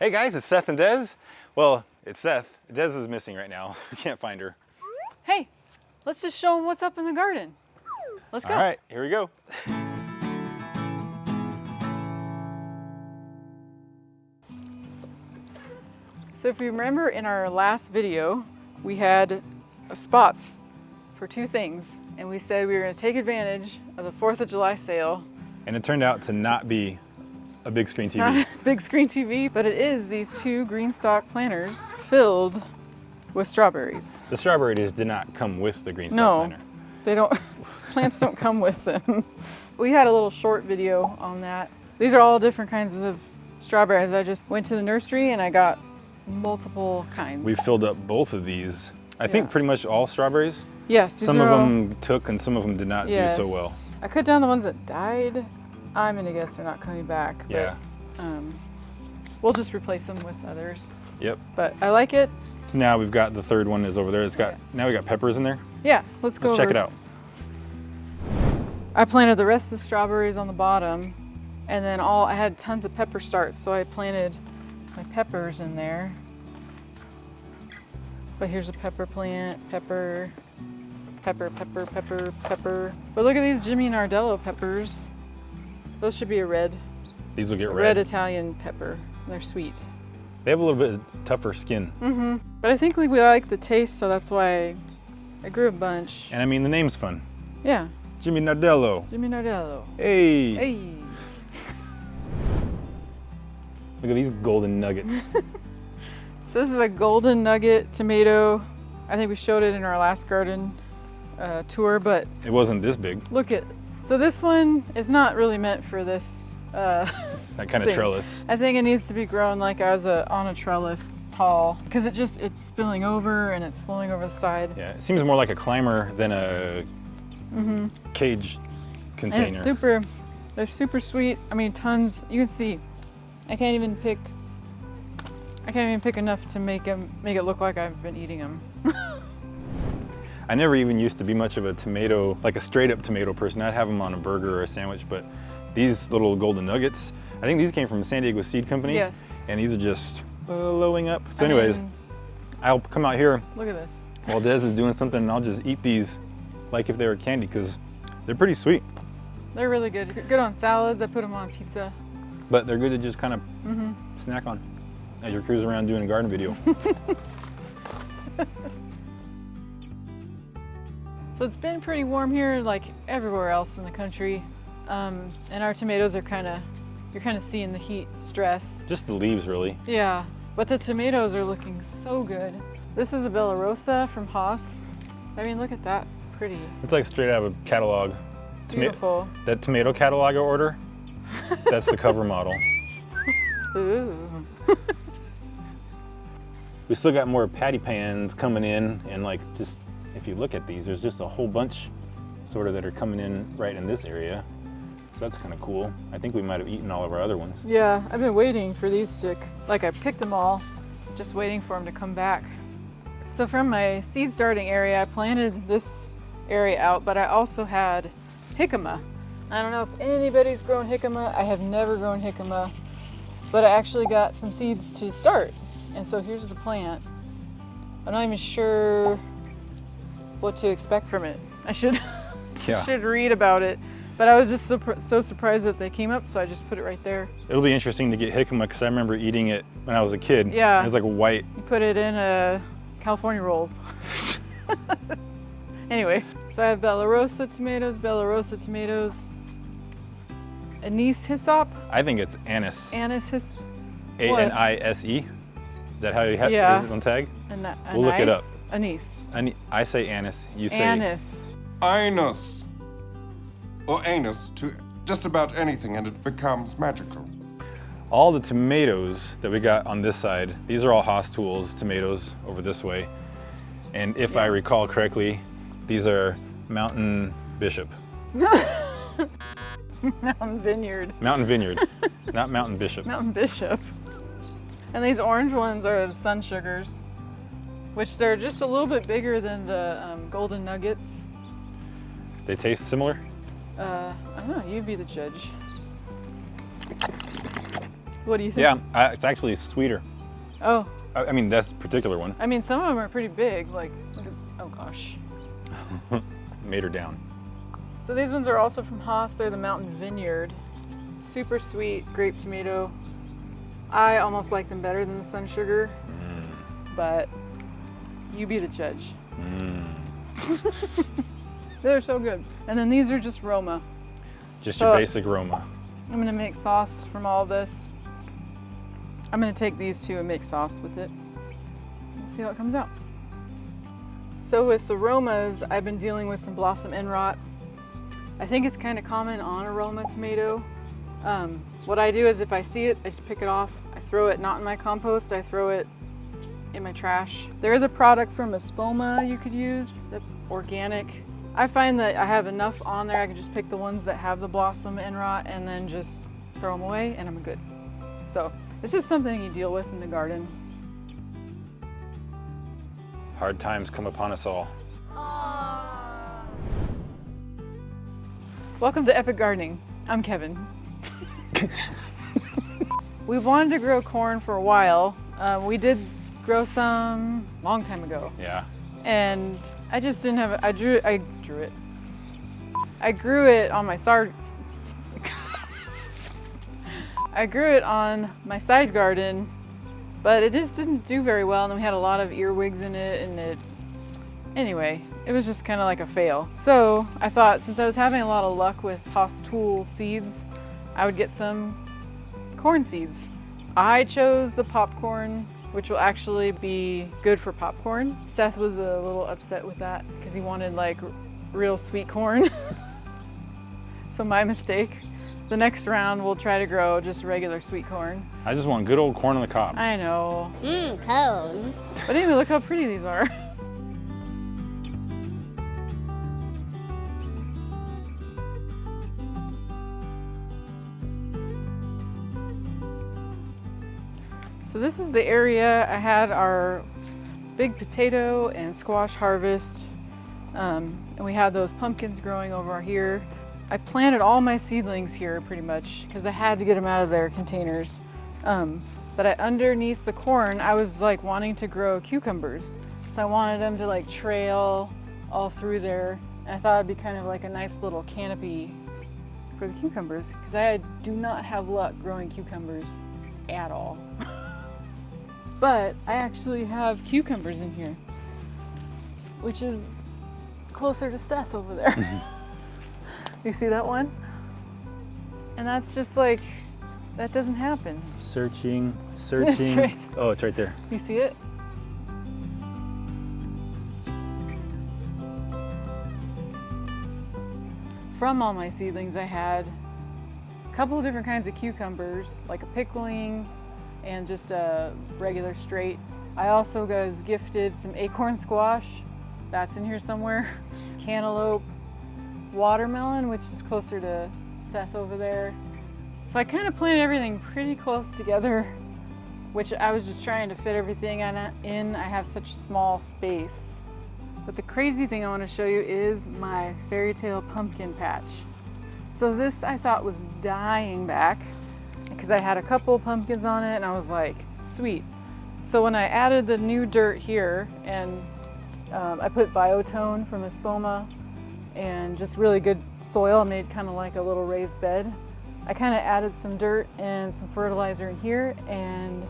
Hey guys, it's Seth and Des. Well, it's Seth. Des is missing right now. We can't find her. Hey, let's just show them what's up in the garden. Let's go. All right, here we go. So if you remember in our last video, we had spots for two things. And we said we were gonna take advantage of the 4th of July sale. And it turned out to not be a big screen TV. Not a big screen TV, but it is these two green stock planters filled with strawberries. The strawberries did not come with the green stock planter. They don't, plants don't come with them. We had a little short video on that. These are all different kinds of strawberries. I just went to the nursery and I got multiple kinds. We filled up both of these. I think pretty much all strawberries. Yes. Some of them took and some of them did not do so well. I cut down the ones that died. I'm gonna guess they're not coming back. Yeah. But, we'll just replace them with others. Yep. But I like it. So now we've got the third one is over there. It's got, now we got peppers in there. Yeah, let's go. Let's check it out. I planted the rest of the strawberries on the bottom, and then I had tons of pepper starts, so I planted my peppers in there. But here's a pepper plant, pepper, pepper, pepper, pepper, pepper. But look at these Jimmy Nardello peppers. Those should be a red. These will get red. Red Italian pepper. They're sweet. They have a little bit tougher skin. Mm-hmm. But I think we like the taste, so that's why I grew a bunch. And I mean, the name's fun. Yeah. Jimmy Nardello. Jimmy Nardello. Hey. Hey. Look at these golden nuggets. So this is a golden nugget tomato. I think we showed it in our last garden tour, but it wasn't this big. Look at, so this one is not really meant for this that kind of trellis. I think it needs to be grown like as on a trellis tall, because it's spilling over and it's flowing over the side. Yeah, it seems more like a climber than a cage container. And it's they're super sweet. I mean, tons. You can see, I can't even pick enough to make it look like I've been eating them. I never even used to be much of a tomato, like a straight up tomato person. I'd have them on a burger or a sandwich, but these little golden nuggets, I think these came from San Diego Seed Company. Yes. And these are just blowing up. So anyways, I'll come out here. Look at this. While Des is doing something, and I'll just eat these like if they were candy, because they're pretty sweet. They're really good. Good on salads. I put them on pizza. But they're good to just kind of snack on as you're cruising around doing a garden video. So it's been pretty warm here, like everywhere else in the country. And our tomatoes are you're kind of seeing the heat stress. Just the leaves, really. Yeah, but the tomatoes are looking so good. This is a Bella Rosa from Haas. I mean, look at that, pretty. It's like straight out of a catalog. Beautiful. That tomato catalog I order, that's the cover model. Ooh. We still got more patty pans coming in, and like just, if you look at these, there's just a whole bunch sort of that are coming in right in this area. So that's kind of cool. I think we might have eaten all of our other ones. Yeah, I've been waiting for these I picked them all, just waiting for them to come back. So from my seed starting area, I planted this area out, but I also had jicama. I don't know if anybody's grown jicama. I have never grown jicama, but I actually got some seeds to start. And so here's the plant. I'm not even sure what to expect from it. I should read about it. But I was just so surprised that they came up, so I just put it right there. It'll be interesting to get jicama, because I remember eating it when I was a kid. Yeah. It was like white. You put it in California rolls. Anyway, so I have Bella Rosa tomatoes, anise hyssop. I think it's anise. Anise hyssop. A-N-I-S-E. Is that how you have is it on tag? We'll look it up. Anise. I say anise, you say... Anise. Anus. Or anus to just about anything, and it becomes magical. All the tomatoes that we got on this side, these are all Haas Tools tomatoes over this way. And if I recall correctly, these are Mountain Bishop. Mountain Vineyard. Mountain Vineyard, not Mountain Bishop. Mountain Bishop. And these orange ones are the Sun Sugars, which they're just a little bit bigger than the Golden Nuggets. They taste similar? I don't know, you be the judge. What do you think? Yeah, it's actually sweeter. Oh, I mean, this particular one I mean, some of them are pretty big. Like, look at, oh gosh. made her down. So these ones are also from Haas. They're the Mountain Vineyard. Super sweet grape tomato. I almost like them better than the Sun Sugar, but you be the judge. They're so good. And then these are just Roma. Just your basic Roma. I'm gonna make sauce from all this. I'm gonna take these two and make sauce with it. Let's see how it comes out. So with the Romas, I've been dealing with some blossom end rot. I think it's kind of common on a Roma tomato. What I do is if I see it, I just pick it off. I throw it not in my compost, I throw it in my trash. There is a product from Espoma you could use that's organic. I find that I have enough on there, I can just pick the ones that have the blossom end rot and then just throw them away and I'm good. So it's just something you deal with in the garden. Hard times come upon us all. Welcome to Epic Gardening. I'm Kevin. We've wanted to grow corn for a while. We did grow some a long time ago. Yeah. And I just didn't have it. I grew it. I grew it on my I grew it on my side garden, but it just didn't do very well. And then we had a lot of earwigs in it, and anyway, it was just kind of like a fail. So I thought since I was having a lot of luck with Haas Tool seeds, I would get some corn seeds. I chose the popcorn, which will actually be good for popcorn. Seth was a little upset with that because he wanted like real sweet corn. So my mistake. The next round we'll try to grow just regular sweet corn. I just want good old corn on the cob. I know. Cone. But anyway, look how pretty these are. So this is the area I had our big potato and squash harvest. And we had those pumpkins growing over here. I planted all my seedlings here pretty much because I had to get them out of their containers. But underneath the corn, I was like wanting to grow cucumbers. So I wanted them to like trail all through there. And I thought it'd be kind of like a nice little canopy for the cucumbers because I do not have luck growing cucumbers at all. But I actually have cucumbers in here, which is closer to Seth over there. You see that one? And that's just like, that doesn't happen. Searching. It's right. Oh, it's right there. You see it? From all my seedlings, I had a couple of different kinds of cucumbers, like a pickling and just a regular straight. I also was gifted some acorn squash. That's in here somewhere. Cantaloupe, watermelon, which is closer to Seth over there. So I kind of planted everything pretty close together, which I was just trying to fit everything in. I have such a small space. But the crazy thing I want to show you is my fairy tale pumpkin patch. So this I thought was dying back because I had a couple pumpkins on it and I was like, sweet. So when I added the new dirt here and I put Biotone from Espoma and just really good soil, I made kind of like a little raised bed. I kind of added some dirt and some fertilizer in here and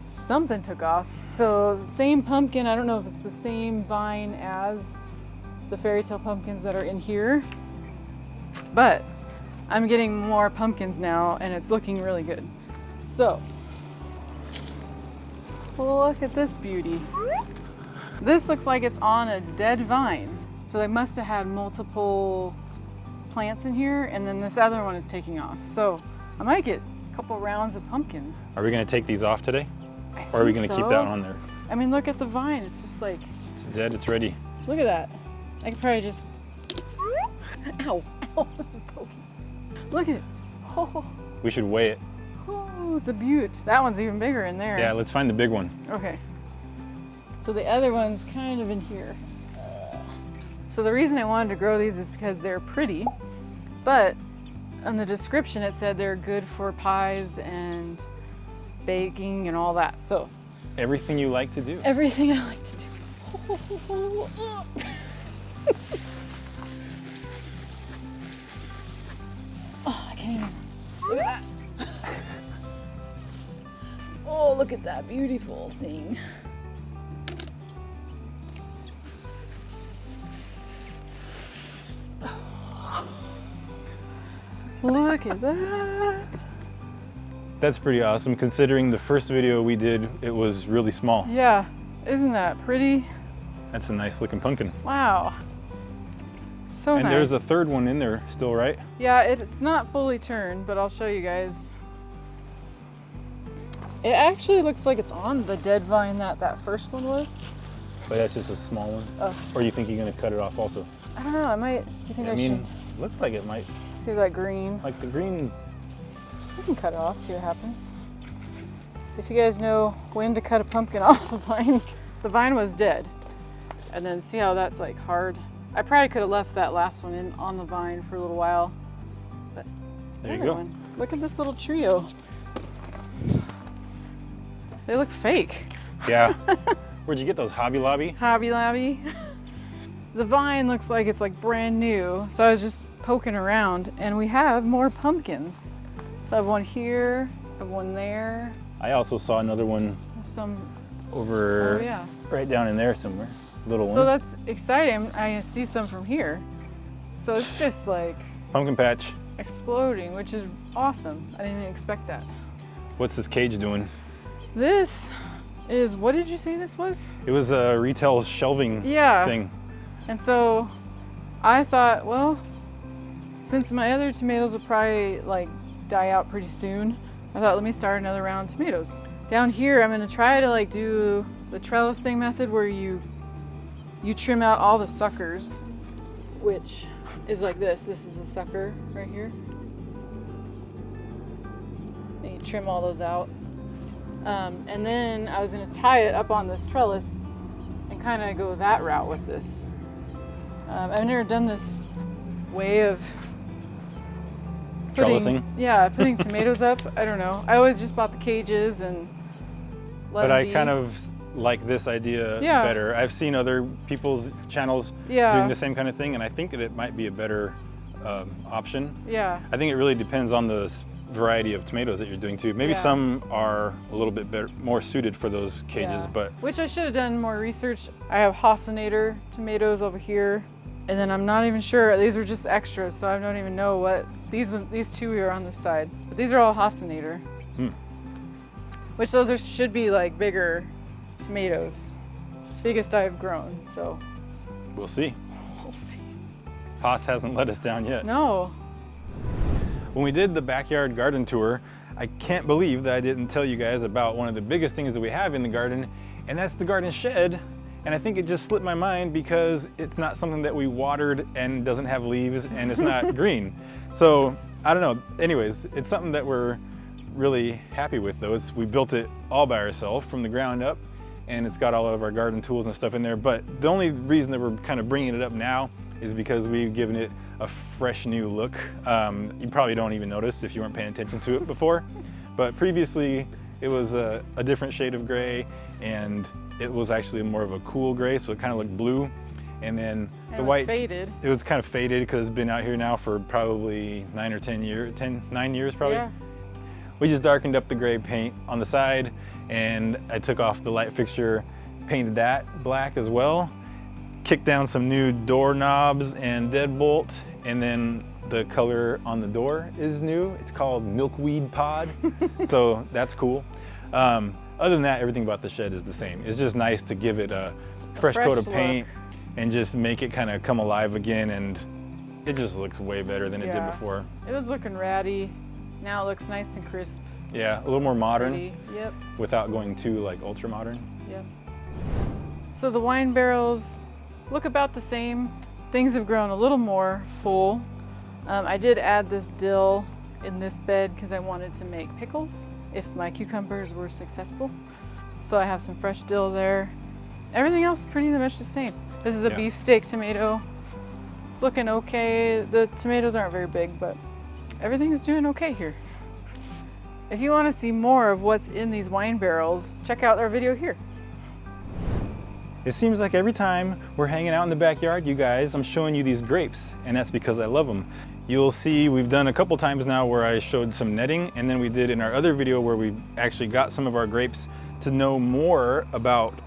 something took off. So the same pumpkin, I don't know if it's the same vine as the fairy tale pumpkins that are in here, but I'm getting more pumpkins now and it's looking really good. So, look at this beauty. This looks like it's on a dead vine. So they must have had multiple plants in here and then this other one is taking off. So I might get a couple rounds of pumpkins. Are we gonna take these off today? Or are we gonna keep that on there? I mean, look at the vine. It's just like, It's dead, it's ready. look at that. I could probably just, ow, ow, this is poking. Look at it. Oh, We should weigh it. oh, it's a beaut. That one's even bigger in there. Yeah, let's find the big one. Okay. So the other one's kind of in here. So the reason I wanted to grow these is because they're pretty, but on the description it said they're good for pies and baking and all that. So Everything you like to do. everything I like to do. Oh, I can't even. Look at that. Oh, look at that beautiful thing. Look at that. That's pretty awesome considering the first video we did, it was really small. Yeah, isn't that pretty? That's a nice looking pumpkin. Wow. So And nice. there's a third one in there still, right? Yeah, it's not fully turned, but I'll show you guys. It actually looks like it's on the dead vine that first one was. But that's just a small one. Oh. Or you think you're gonna cut it off also? I don't know, I might, do you think I, I mean, looks like it might. should see that green? Like the greens. We can cut it off, see what happens. If you guys know when to cut a pumpkin off the vine was dead. And then see how that's like hard. I probably could have left that last one in on the vine for a little while. But There you another go. one. Look at this little trio. They look fake. Yeah. Where'd you get those? Hobby Lobby? Hobby Lobby. The vine looks like it's like brand new. So I was just poking around and we have more pumpkins. So I have one here, I have one there. I also saw another one There's some, over oh yeah. right down in there somewhere. Little one. So that's exciting. I see some from here. So it's just like Pumpkin patch. exploding, which is awesome. I didn't even expect that. What's this cage doing? This is, what did you say this was? It was a retail shelving Yeah. thing. And so I thought, well, since my other tomatoes will probably like die out pretty soon, I thought, let me start another round of tomatoes. Down here, I'm gonna try to like do the trellising method where you trim out all the suckers, which is like this. This is a sucker right here. And you trim all those out. And then I was gonna tie it up on this trellis and kind of go that route with this. I've never done this way of Trellising? putting tomatoes up. I don't know. I always just bought the cages and let But them I be. kind of like this idea Yeah. better. I've seen other people's channels Yeah. doing the same kind of thing, and I think that it might be a better option. Yeah. I think it really depends on the variety of tomatoes that you're doing too. Maybe Yeah. some are a little bit better, more suited for those cages, Yeah. but Which I should have done more research. I have Hossinator tomatoes over here, and then I'm not even sure. These were just extras, so I don't even know what these two are on this side. But these are all Hossinator, which those should be like bigger tomatoes, biggest I've grown. So we'll see. we'll see. Haas hasn't let us down yet. No. When we did the backyard garden tour, I can't believe that I didn't tell you guys about one of the biggest things that we have in the garden, and that's the garden shed. And I think it just slipped my mind because it's not something that we watered and doesn't have leaves and it's not green. So I don't know. Anyways, it's something that we're really happy with though. We built it all by ourselves from the ground up, and it's got all of our garden tools and stuff in there. But the only reason that we're kind of bringing it up now is because we've given it a fresh new look. You probably don't even notice if you weren't paying attention to it before, but previously it was a different shade of gray, and it was actually more of a cool gray, so it kind of looked blue. And then And the it was white, faded. it was kind of faded because it's been out here now for probably 9 or 10 years, 9 years probably. Yeah. We just darkened up the gray paint on the side, and I took off the light fixture, painted that black as well, kicked down some new doorknobs and deadbolt, and then the color on the door is new. It's called Milkweed Pod, so that's cool. Other than that, everything about the shed is the same. It's just nice to give it a fresh coat of look. paint and just make it kind of come alive again, and it just looks way better than it did Yeah. before. It was looking ratty. Now it looks nice and crisp. Yeah, a little more modern Pretty. Yep. without going too like ultra modern. Yep. So the wine barrels look about the same. Things have grown a little more full. I did add this dill in this bed because I wanted to make pickles if my cucumbers were successful. So I have some fresh dill there. Everything else is pretty much the same. This is a Yeah. beefsteak tomato. It's looking okay. The tomatoes aren't very big, but everything's doing okay here. If you want to see more of what's in these wine barrels, check out our video here. It seems like every time we're hanging out in the backyard, you guys, I'm showing you these grapes, and that's because I love them. You'll see we've done a couple times now where I showed some netting, and then we did in our other video where we actually got some of our grapes. To know more about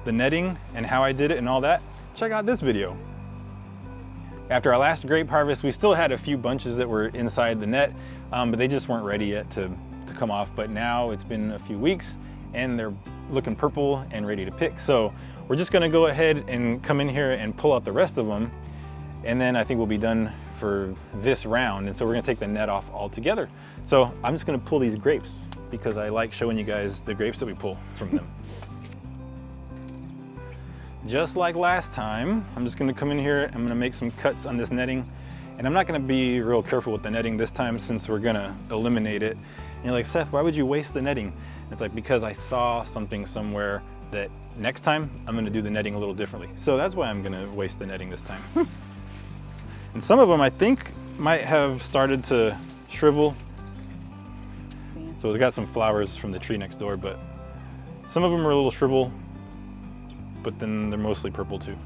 the netting and how I did it and all that, check out this video. After our last grape harvest, we still had a few bunches that were inside the net, but they just weren't ready yet to come off. But now it's been a few weeks and they're looking purple and ready to pick. So we're just gonna go ahead and come in here and pull out the rest of them. And then I think we'll be done for this round. And so we're gonna take the net off altogether. So I'm just gonna pull these grapes because I like showing you guys the grapes that we pull from them. Just like last time, I'm just gonna come in here, I'm gonna make some cuts on this netting, and I'm not gonna be real careful with the netting this time since we're gonna eliminate it. And you're like, Seth, why would you waste the netting? And it's like, because I saw something somewhere that next time I'm gonna do the netting a little differently. So that's why I'm gonna waste the netting this time. And some of them I think might have started to shrivel. So we got some flowers from the tree next door, but some of them are a little shrivel, but then they're mostly purple too.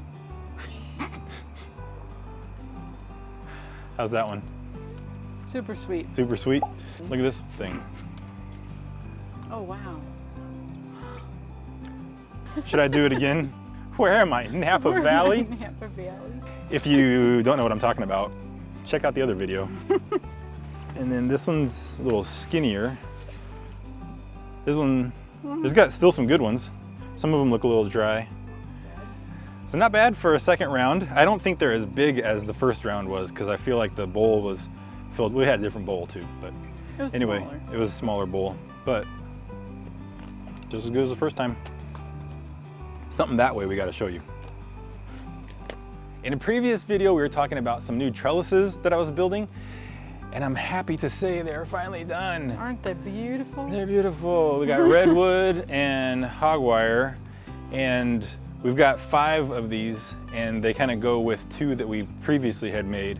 How's that one? Super sweet. Super sweet. Look at this thing. Oh, wow. Should I do it again? Where am I? Napa Valley? Napa Valley. If you don't know what I'm talking about, check out the other video. And then this one's a little skinnier. This one, there's got still some good ones. Some of them look a little dry. So not bad for a second round. I don't think they're as big as the first round was because I feel like the bowl was filled. We had a different bowl too, but anyway, it was a smaller bowl, but just as good as the first time. Something that way we got to show you. In a previous video, we were talking about some new trellises that I was building, and I'm happy to say they're finally done. Aren't they beautiful? They're beautiful. We got redwood and hogwire, and we've got 5 of these, and they kind of go with 2 that we previously had made.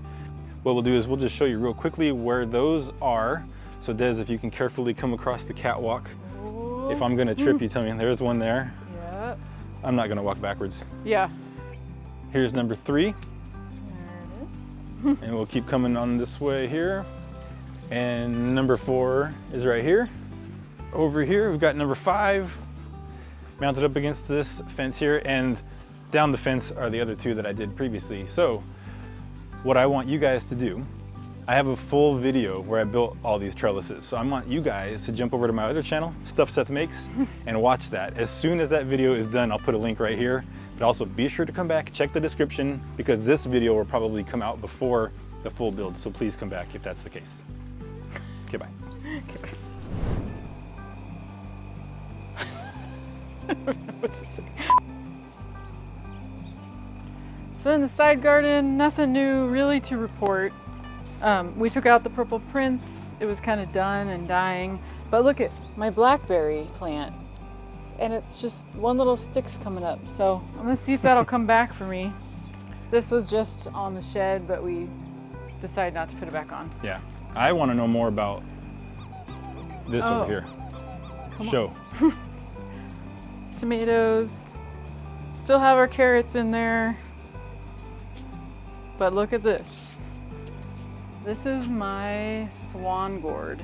What we'll do is we'll just show you real quickly where those are. So Des, if you can carefully come across the catwalk. Ooh. If I'm gonna trip, you tell me. There's one there. Yeah. I'm not gonna walk backwards. Yeah. Here's number 3. There it is. And we'll keep coming on this way here. And number 4 is right here. Over here, we've got number 5 mounted up against this fence here, and down the fence are the other 2 that I did previously. So what I want you guys to do, I have a full video where I built all these trellises. So I want you guys to jump over to my other channel, Stuff Seth Makes, and watch that. As soon as that video is done, I'll put a link right here. But also be sure to come back, check the description, because this video will probably come out before the full build. So please come back if that's the case. Okay, bye. Okay, bye. I don't know what to say. So in the side garden, nothing new really to report. We took out the purple prince. It was kind of done and dying. But look at my blackberry plant. And it's just one little stick's coming up. So I'm gonna see if that'll come back for me. This was just on the shed, but we decided not to put it back on. Yeah, I want to know more about this over here. Show. Tomatoes. Still have our carrots in there. But look at this. This is my swan gourd.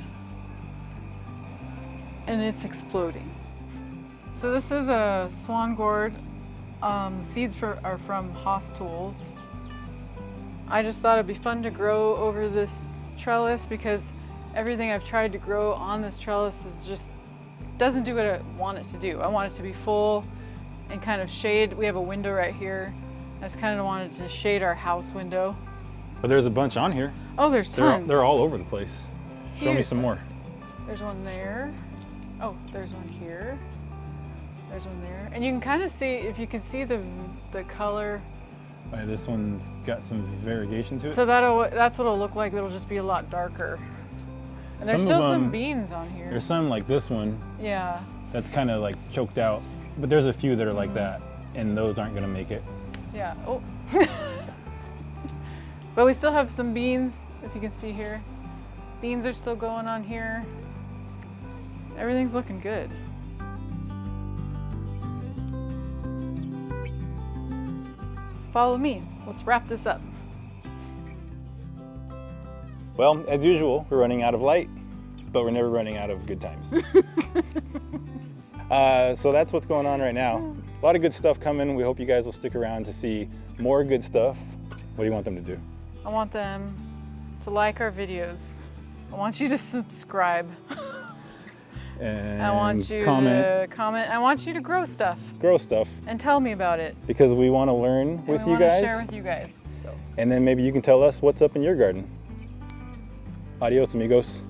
And it's exploding. So this is a swan gourd. Seeds are from Haas Tools. I just thought it'd be fun to grow over this trellis because everything I've tried to grow on this trellis is just doesn't do what I want it to do. I want it to be full and kind of shade. We have a window right here. I just kind of wanted to shade our house window. But there's a bunch on here. Oh, there's tons. They're all over the place. Show me some more. There's one there. Oh, there's one here. There's one there. And you can kind of see, if you can see the color. This one's got some variegation to it. So that's what it'll look like. It'll just be a lot darker. And there's still some beans on here. There's some like this one. Yeah. That's kind of like choked out. But there's a few that are like that, and those aren't gonna make it. Yeah. Oh. But we still have some beans, if you can see here. Beans are still going on here. Everything's looking good. So follow me. Let's wrap this up. Well, as usual, we're running out of light, but we're never running out of good times. So that's what's going on right now. A lot of good stuff coming. We hope you guys will stick around to see more good stuff. What do you want them to do? I want them to like our videos. I want you to subscribe. And I want you to comment. I want you to grow stuff and tell me about it. Because we want to learn with we you want to guys. share with you guys. So. And then maybe you can tell us what's up in your garden. Adios, amigos.